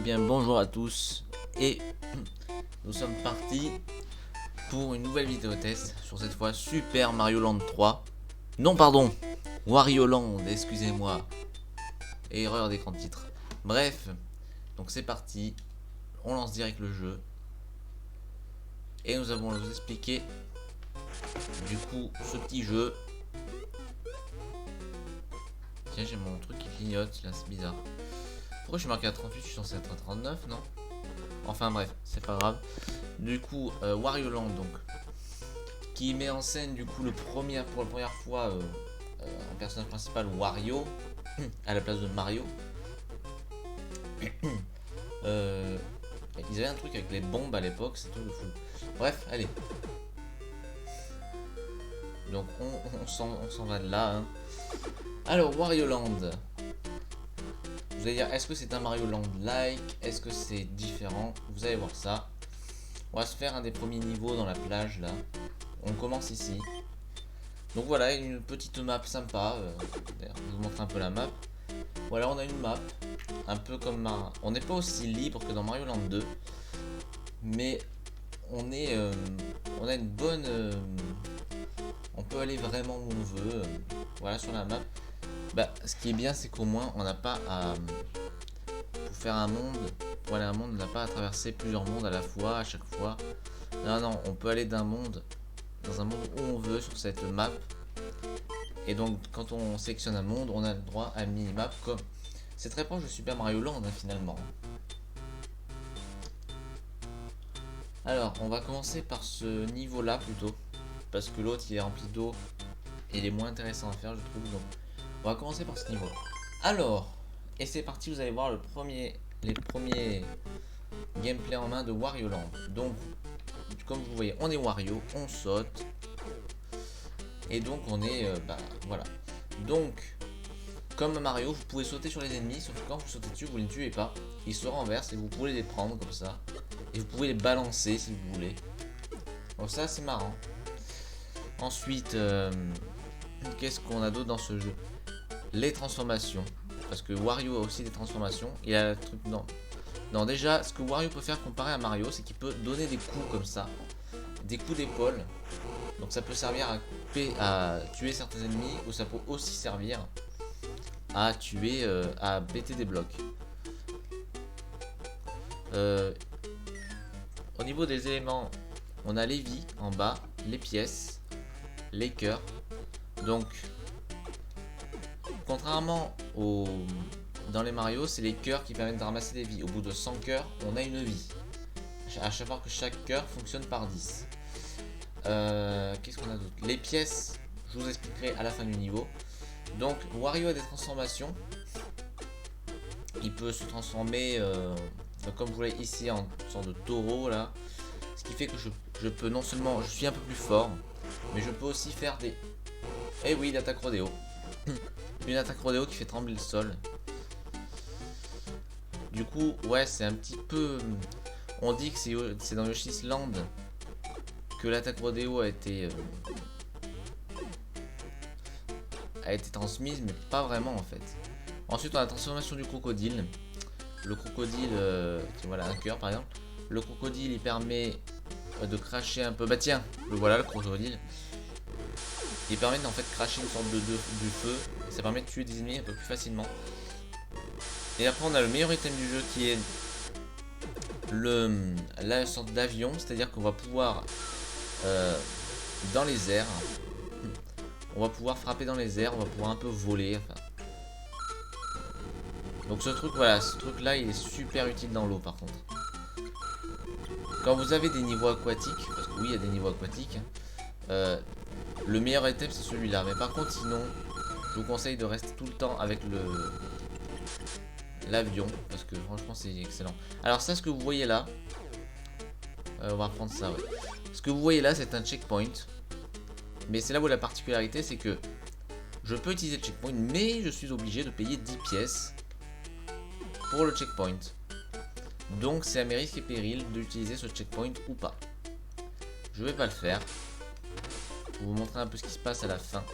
bien bonjour à tous et nous sommes partis pour une nouvelle vidéo test sur cette fois Super Mario Land 3. Non pardon, Wario Land, excusez-moi. Erreur d'écran de titre. Bref, donc c'est parti, on lance direct le jeu. Et nous allons vous expliquer du coup ce petit jeu. Tiens, j'ai mon truc qui clignote là, c'est bizarre. Pourquoi je suis marqué à 38, je suis censé être à 39, non? Enfin bref, c'est pas grave. Du coup, Wario Land donc, qui met en scène du coup pour la première fois un personnage principal Wario à la place de Mario. Ils avaient un truc avec les bombes à l'époque, c'est tout le fou. Bref, allez. Donc on s'en va de là. Hein. Alors Wario Land. Vous allez dire, est-ce que c'est un Mario Land-like? Est-ce que c'est différent? Vous allez voir ça. On va se faire un des premiers niveaux dans la plage là. On commence ici. Donc voilà, une petite map sympa. D'ailleurs, je vous montre un peu la map. Voilà, on a une map. Un peu comme on n'est pas aussi libre que dans Mario Land 2. Mais on a une bonne... on peut aller vraiment où on veut. Voilà, sur la map. Bah, ce qui est bien, c'est qu'au moins, on n'a pas à... Pour faire un monde, pour aller à un monde, on n'a pas à traverser plusieurs mondes à la fois, à chaque fois. Non, on peut aller dans un monde où on veut sur cette map. Et donc, quand on sélectionne un monde, on a le droit à une minimap comme... C'est très proche de Super Mario Land, hein, finalement. Alors, on va commencer par ce niveau-là, plutôt. Parce que l'autre, il est rempli d'eau. Et il est moins intéressant à faire, je trouve. Donc, on va commencer par ce niveau. Alors, et c'est parti, vous allez voir les premiers gameplay en main de Wario Land. Donc, comme vous voyez, on est Wario, on saute. Et donc, on est... voilà. Donc, comme Mario, vous pouvez sauter sur les ennemis, sauf que quand vous sautez dessus, vous ne les tuez pas. Ils se renversent et vous pouvez les prendre comme ça. Et vous pouvez les balancer si vous voulez. Donc ça, c'est marrant. Ensuite, qu'est-ce qu'on a d'autre dans ce jeu? Les transformations. Parce que Wario a aussi des transformations. Il a le truc... Non, déjà, ce que Wario peut faire comparé à Mario, c'est qu'il peut donner des coups comme ça. Des coups d'épaule. Donc ça peut servir à tuer certains ennemis. Ou ça peut aussi servir à tuer, à péter des blocs. Au niveau des éléments, on a les vies en bas, les pièces, les cœurs. Donc, contrairement dans les Mario, c'est les cœurs qui permettent de ramasser des vies. Au bout de 100 cœurs, on a une vie. À chaque fois que chaque cœur fonctionne par 10. Qu'est-ce qu'on a d'autre? Les pièces, je vous expliquerai à la fin du niveau. Donc, Wario a des transformations. Il peut se transformer, comme vous voyez ici, en sorte de taureau là. Ce qui fait que je peux non seulement, je suis un peu plus fort, mais je peux aussi faire des... Eh oui, l'attaque rodéo. Une attaque rodéo qui fait trembler le sol. Du coup, ouais, c'est un petit peu... On dit que c'est dans Yoshi's Land que l'attaque rodéo a été transmise, mais pas vraiment en fait. Ensuite, on a la transformation du crocodile. Le crocodile, voilà, un cœur par exemple. Le crocodile, il permet de cracher un peu. Bah tiens, le voilà, le crocodile. Il permet d'en fait cracher une sorte du feu. Et ça permet de tuer des ennemis un peu plus facilement. Et après, on a le meilleur item du jeu qui est la sorte d'avion. C'est-à-dire qu'on va pouvoir, dans les airs, on va pouvoir frapper dans les airs. On va pouvoir un peu voler. Enfin. Donc ce truc, voilà, ce truc là, il est super utile dans l'eau par contre. Quand vous avez des niveaux aquatiques, parce que oui, il y a des niveaux aquatiques, le meilleur item c'est celui-là. Mais par contre, sinon, je vous conseille de rester tout le temps avec l'avion, parce que franchement, c'est excellent. Alors ça, ce que vous voyez là, on va reprendre ça, ouais. Ce que vous voyez là, c'est un checkpoint. Mais c'est là où la particularité, c'est que je peux utiliser le checkpoint, mais je suis obligé de payer 10 pièces pour le checkpoint. Donc c'est à mes risques et périls d'utiliser ce checkpoint ou pas. Je vais pas le faire. Pour vous montrer un peu ce qui se passe à la fin.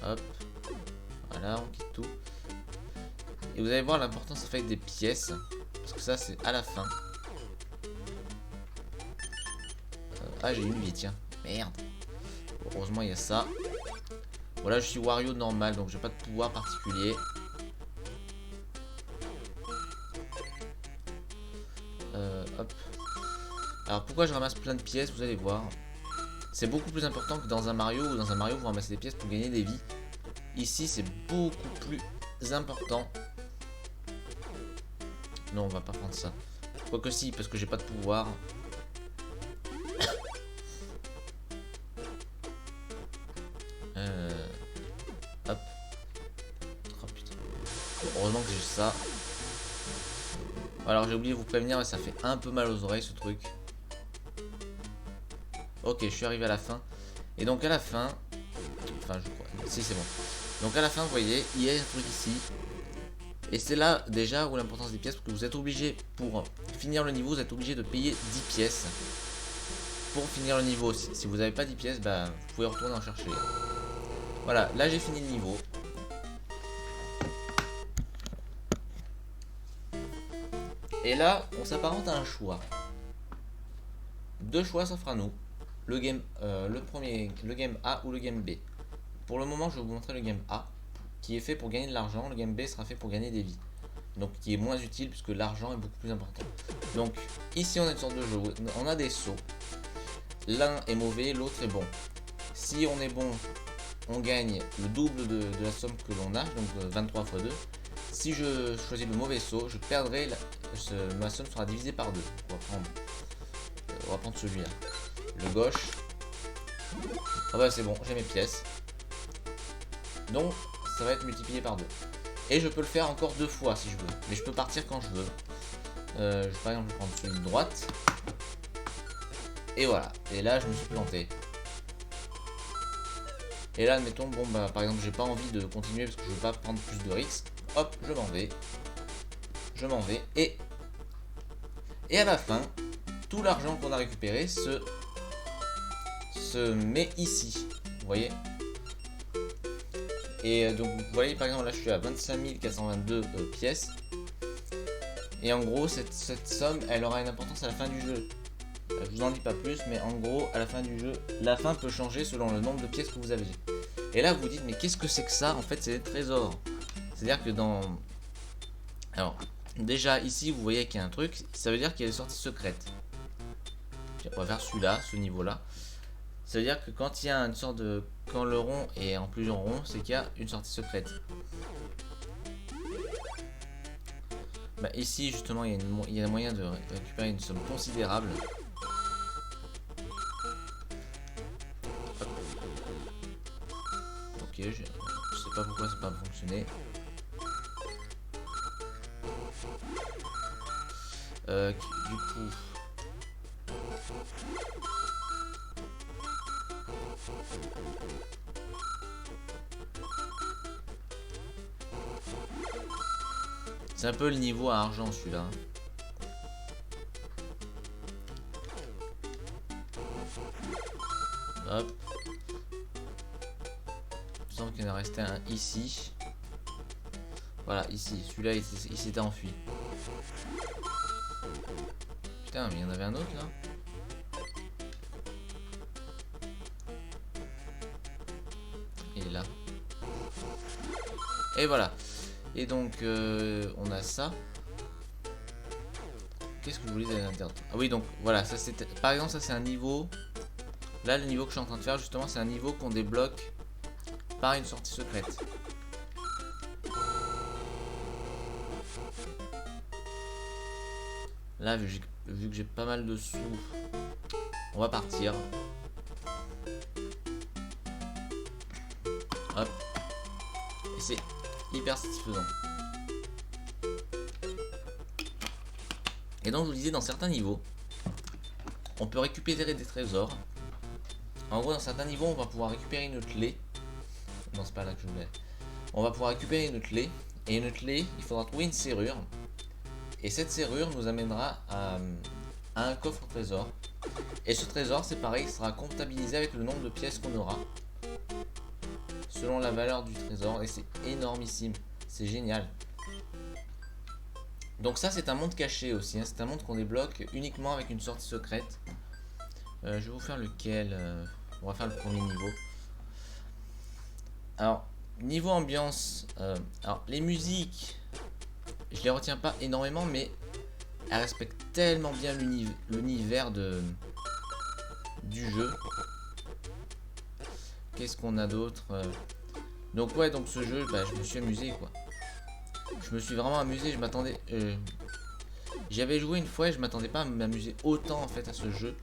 Hop. Voilà, on quitte tout. Et vous allez voir l'importance en fait des pièces. Parce que ça c'est à la fin. Ah j'ai une vie, tiens. Merde. Heureusement il y a ça. Voilà, je suis Wario normal, donc j'ai pas de pouvoir particulier. Hop. Alors pourquoi je ramasse plein de pièces, vous allez voir. C'est beaucoup plus important que dans un Mario, où dans un Mario vous ramassez des pièces pour gagner des vies. Ici c'est beaucoup plus important. Non, on va pas prendre ça. Quoique si, parce que j'ai pas de pouvoir. Hop. Oh putain. Heureusement que j'ai ça. Alors j'ai oublié de vous prévenir, mais ça fait un peu mal aux oreilles ce truc. Ok, je suis arrivé à la fin. Et donc à la fin... Enfin je crois... Si c'est bon. Donc à la fin, vous voyez, il y a un truc ici. Et c'est là déjà où l'importance des pièces, parce que vous êtes obligé, pour finir le niveau, vous êtes obligé de payer 10 pièces. Pour finir le niveau. Si vous n'avez pas 10 pièces, bah, vous pouvez retourner en chercher. Voilà, là j'ai fini le niveau. Et là, on s'apparente à un choix. Deux choix s'offrent à nous. Le game A ou le game B. Pour le moment, je vais vous montrer le game A, qui est fait pour gagner de l'argent. Le game B sera fait pour gagner des vies. Donc qui est moins utile puisque l'argent est beaucoup plus important. Donc ici on a une sorte de jeu. On a des sauts. L'un est mauvais, l'autre est bon. Si on est bon, on gagne le double de la somme que l'on a, donc 23 x 2. Si je choisis le mauvais saut, je perdrai, ma somme sera divisée par 2. On va prendre celui-là. Le gauche. Ah bah c'est bon, j'ai mes pièces. Donc ça va être multiplié par 2. Et je peux le faire encore 2 fois si je veux. Mais je peux partir quand je veux. Par exemple, je vais prendre celui de droite. Et voilà. Et là, je me suis planté. Et là, admettons, bon, bah, par exemple, j'ai pas envie de continuer parce que je veux pas prendre plus de risques. Hop, je m'en vais. Je m'en vais. Et à la fin, tout l'argent qu'on a récupéré se met ici. Vous voyez ? Et donc vous voyez par exemple là je suis à 25 422 pièces. Et en gros cette somme elle aura une importance à la fin du jeu. Je vous en dis pas plus, mais en gros à la fin du jeu, la fin peut changer selon le nombre de pièces que vous avez. Et là vous vous dites mais qu'est-ce que c'est que ça? En fait c'est des trésors. C'est-à-dire que dans... Alors déjà ici vous voyez qu'il y a un truc, ça veut dire qu'il y a des sorties secrètes. On va faire celui-là, ce niveau-là. Ça veut dire que quand il y a une sorte de... Quand le rond est en plusieurs ronds, c'est qu'il y a une sortie secrète. Bah ici justement il y a moyen de récupérer une somme considérable. Ok, je sais pas pourquoi ça n'a pas fonctionné. Du coup... C'est un peu le niveau à argent celui-là. Hop. Il me semble qu'il en a resté un ici. Voilà, ici. Celui-là, il s'était enfui. Putain, mais il y en avait un autre là. Il est là. Et voilà. Et donc, on a ça. Qu'est-ce que je voulais dire? Ah oui, donc voilà, ça c'était. Par exemple, ça c'est un niveau. Là, le niveau que je suis en train de faire, justement, c'est un niveau qu'on débloque par une sortie secrète. Là, vu que j'ai pas mal de sous, on va partir. Hop. Et c'est hyper satisfaisant. Et donc je vous disais, dans certains niveaux, on peut récupérer des trésors. En gros, dans certains niveaux, on va pouvoir récupérer une clé. Non, c'est pas là que je voulais. On va pouvoir récupérer une clé. Et une clé, il faudra trouver une serrure. Et cette serrure nous amènera à un coffre trésor. Et ce trésor, c'est pareil, il sera comptabilisé avec le nombre de pièces qu'on aura selon la valeur du trésor. Et c'est énormissime. C'est génial. Donc ça c'est un monde caché aussi. Hein. C'est un monde qu'on débloque uniquement avec une sortie secrète. Je vais vous faire lequel. On va faire le premier niveau. Alors, niveau ambiance. Alors, les musiques, je les retiens pas énormément, mais elles respectent tellement bien l'univers du jeu. Qu'est-ce qu'on a d'autre? Donc ouais, donc ce jeu, bah, je me suis amusé quoi. Je me suis vraiment amusé, je m'attendais... J'avais joué une fois et je m'attendais pas à m'amuser autant en fait à ce jeu.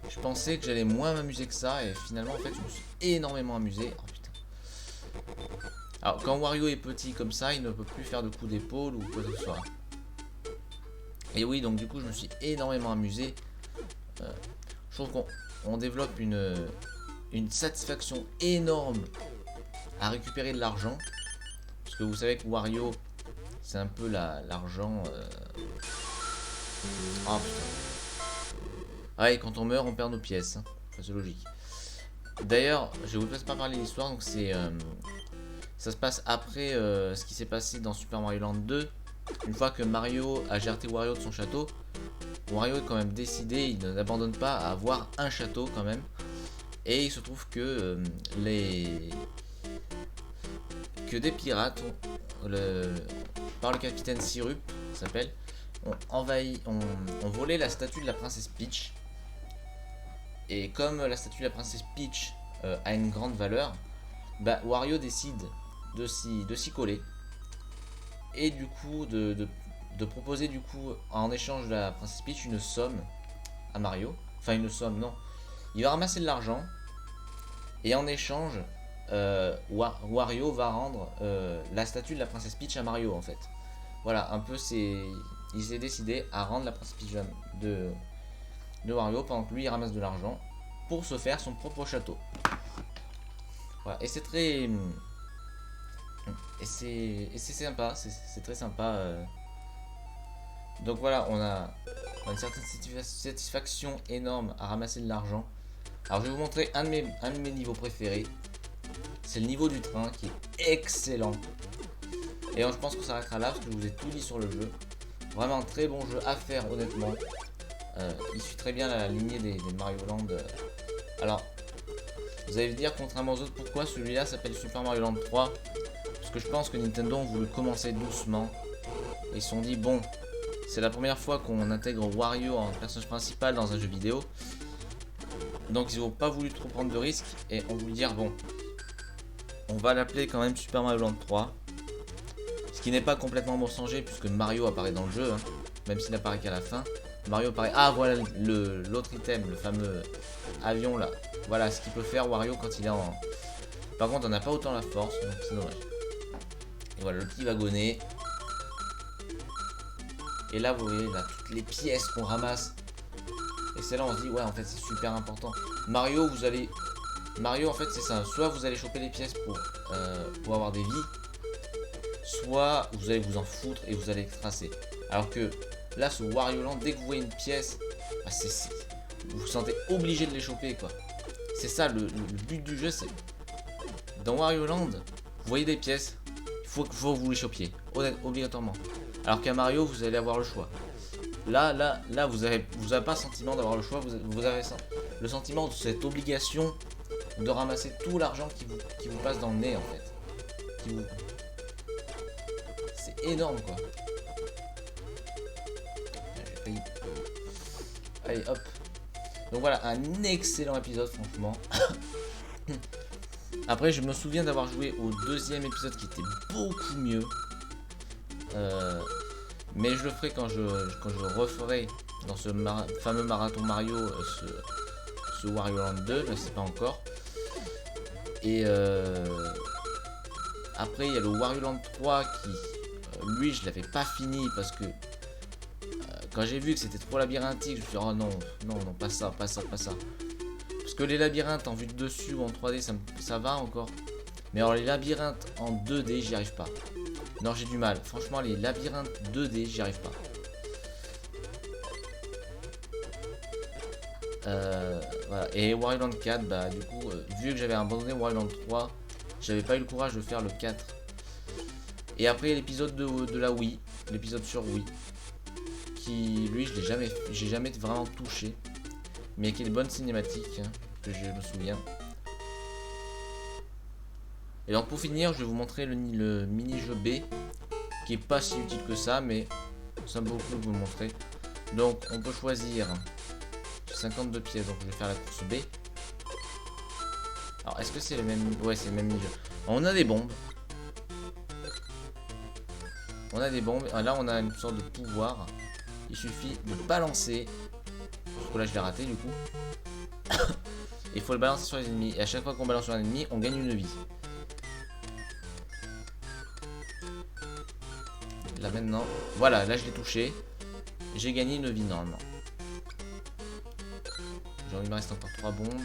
Je pensais que j'allais moins m'amuser que ça et finalement en fait je me suis énormément amusé. Oh putain. Alors quand Wario est petit comme ça, il ne peut plus faire de coups d'épaule ou quoi que ce soit. Et oui, donc du coup je me suis énormément amusé. Je trouve qu'on développe une satisfaction énorme à récupérer de l'argent. Parce que vous savez que Wario, c'est un peu l'argent... Oh putain. Ouais, quand on meurt, on perd nos pièces. Hein. Enfin, c'est logique. D'ailleurs, je vous laisse pas parler de l'histoire. Donc c'est... ça se passe après ce qui s'est passé dans Super Mario Land 2. Une fois que Mario a gerté Wario de son château, Wario est quand même décidé, il n'abandonne pas à avoir un château quand même. Et il se trouve que des pirates par le capitaine Syrup s'appelle, ont volé la statue de la princesse Peach. Et comme la statue de la princesse Peach a une grande valeur, bah, Wario décide de s'y coller et du coup de proposer du coup en échange de la princesse Peach une somme à Mario. Enfin une somme, non. Il va ramasser de l'argent et en échange Wario va rendre la statue de la princesse Peach à Mario en fait. Voilà, un peu il s'est décidé à rendre la princesse Peach de Wario pendant que lui il ramasse de l'argent pour se faire son propre château. Voilà, et c'est très... Et c'est sympa, c'est très sympa. Donc voilà, on a une certaine satisfaction énorme à ramasser de l'argent. Alors je vais vous montrer un de mes niveaux préférés. C'est le niveau du train qui est excellent. Et je pense qu'on s'arrêtera là parce que je vous ai tout dit sur le jeu. Vraiment un très bon jeu à faire honnêtement. Il suit très bien la lignée des Mario Land. Alors, vous allez me dire contrairement aux autres pourquoi celui-là s'appelle Super Mario Land 3. Parce que je pense que Nintendo a voulu commencer doucement. Et ils se sont dit bon, c'est la première fois qu'on intègre Wario en personnage principal dans un jeu vidéo. Donc ils n'ont pas voulu trop prendre de risques et ont voulu dire bon, on va l'appeler quand même Super Mario Land 3. Ce qui n'est pas complètement mensonger puisque Mario apparaît dans le jeu, hein, même s'il n'apparaît qu'à la fin. Mario apparaît... Ah voilà l'autre item, le fameux avion là. Voilà ce qu'il peut faire Wario quand il est en... Par contre on n'a pas autant la force, donc c'est dommage. Et voilà le petit wagonnet. Et là vous voyez là toutes les pièces qu'on ramasse. Et c'est là on se dit ouais en fait c'est super important. Mario en fait c'est ça. Soit vous allez choper les pièces pour avoir des vies. Soit vous allez vous en foutre et vous allez tracer. Alors que là sur Wario Land, dès que vous voyez une pièce, bah, vous vous sentez obligé de les choper quoi. C'est ça le but du jeu, c'est dans Wario Land, vous voyez des pièces, il faut que vous les chopiez, obligatoirement. Alors qu'à Mario, vous allez avoir le choix. Là, vous avez pas le sentiment d'avoir le choix, vous avez le sentiment de cette obligation de ramasser tout l'argent qui vous passe dans le nez en fait. C'est énorme quoi. Allez hop. Donc voilà, un excellent épisode franchement. Après je me souviens d'avoir joué au deuxième épisode qui était beaucoup mieux. Mais je le ferai quand je referai dans ce fameux marathon Mario ce Wario Land 2, je ne sais pas encore. Et après il y a le Wario Land 3 qui lui je l'avais pas fini parce que quand j'ai vu que c'était trop labyrinthique, je me suis dit oh non, pas ça. Parce que les labyrinthes en vue de dessus ou en 3D ça va encore. Mais alors les labyrinthes en 2D j'y arrive pas. Non j'ai du mal. Franchement les labyrinthes 2D j'y arrive pas. Voilà. Et Wario Land 4, bah du coup, vu que j'avais abandonné Wario Land 3, j'avais pas eu le courage de faire le 4. Et après l'épisode de la Wii, l'épisode sur Wii, qui lui j'ai jamais vraiment touché, mais qui est des bonnes cinématiques, hein, que je me souviens. Et donc pour finir, je vais vous montrer le mini-jeu B, qui est pas si utile que ça, mais ça me vaut le coup de vous le montrer. Donc on peut choisir 52 pièces, donc je vais faire la course B. Alors est-ce que c'est le même... Ouais, c'est le même mini-jeu. On a des bombes. On a des bombes. Là on a une sorte de pouvoir. Il suffit de balancer. Parce que là je l'ai raté du coup. Il faut le balancer sur les ennemis. Et à chaque fois qu'on balance sur un ennemi, on gagne une vie. Là maintenant, voilà, là je l'ai touché. J'ai gagné une vie normalement. Genre il me reste encore 3 bombes.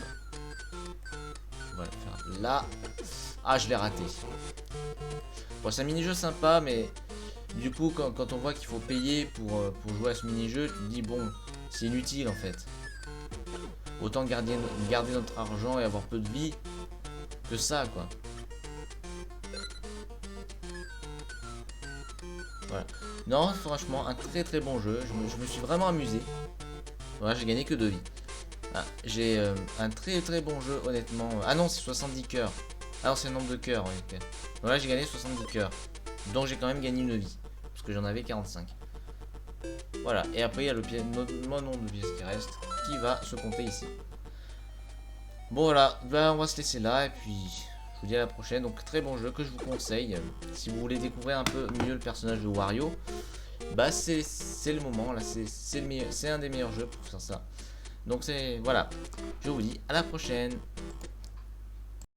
Voilà, faire là. Ah, je l'ai raté. Bon, c'est un mini-jeu sympa, mais du coup, quand on voit qu'il faut payer pour jouer à ce mini-jeu, tu te dis, bon, c'est inutile en fait. Autant garder notre argent et avoir peu de vie que ça, quoi. Voilà. Non, franchement, un très très bon jeu. Je me suis vraiment amusé. Voilà, j'ai gagné que 2 vies. Ah, j'ai un très très bon jeu, honnêtement. Ah non, c'est 70 cœurs. Ah non, c'est le nombre de cœurs. Okay. Voilà, j'ai gagné 70 cœurs. Donc j'ai quand même gagné une vie. Parce que j'en avais 45. Voilà, et après il y a mon nombre de pièces qui reste, qui va se compter ici. Bon voilà, ben, on va se laisser là, et puis je vous dis à la prochaine. Donc très bon jeu que je vous conseille. Si vous voulez découvrir un peu mieux le personnage de Wario, bah c'est le moment, là c'est un des meilleurs jeux pour faire ça. Donc c'est, voilà, je vous dis à la prochaine.